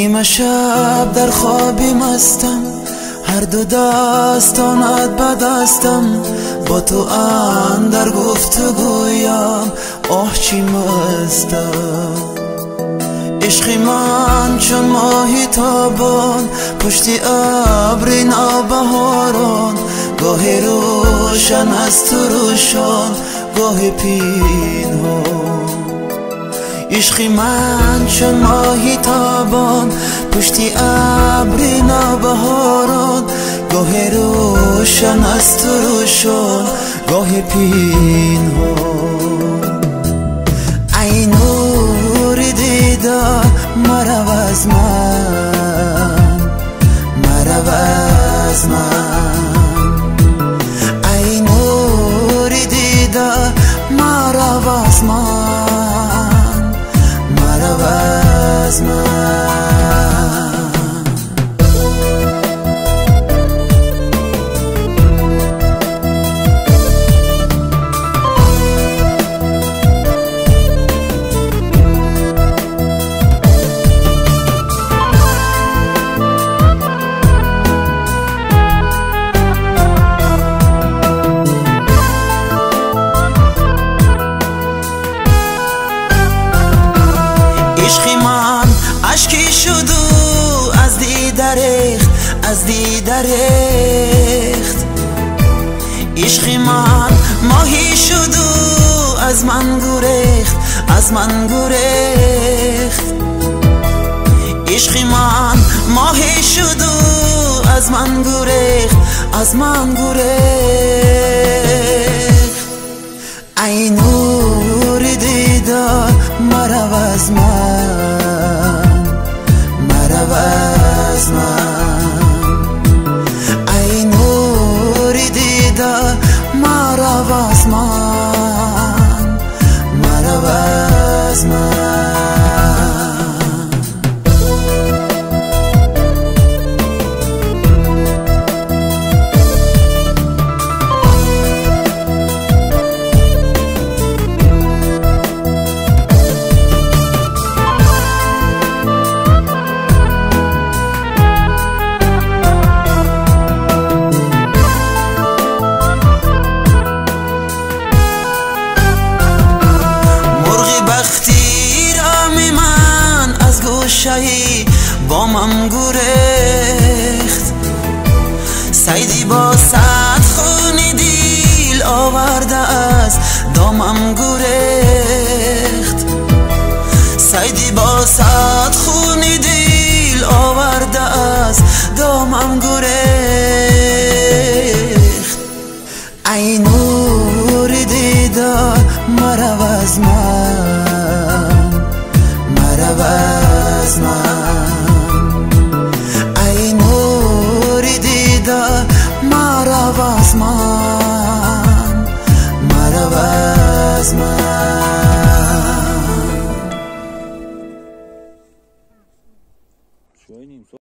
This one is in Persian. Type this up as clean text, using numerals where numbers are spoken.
نیمه شب در خوابی مستم، هر دو دستانت به دستم، با تو اندر گفتگویم آه چی مستم. عشق من چون ماهی تابان پشتی ابر نوبهاران، گاهی روشن است و روشان گاهی پنهان. عشق من چون ماهی تابان پشتی ابر نوبهاران، گاهی روشن است و روشان گاهی پنهان. ای نور دیدار مرو از من، مرو از من. ای نور دیدار مرو از من، مرو از من. عشق من عشقی شد و از دیده ریخت، از دیده ریخت. عشق من ماهی شد و از من گریخت، از من گریخت. عشق من ماهی شد و از من گریخت، از من گریخت. ای نور دیدار مرو از من، مرو از من. ای نور دیدار مرو از من، مرو از من. با من گریخت، سیدی با صد خون دیل آورده از دامم گریخت. سیدی با صد خون دیل آورده از دامم گریخت. ای نور دیدار مرو از من، مرو از من. ای نور دیدار مرو از من، مرو از من.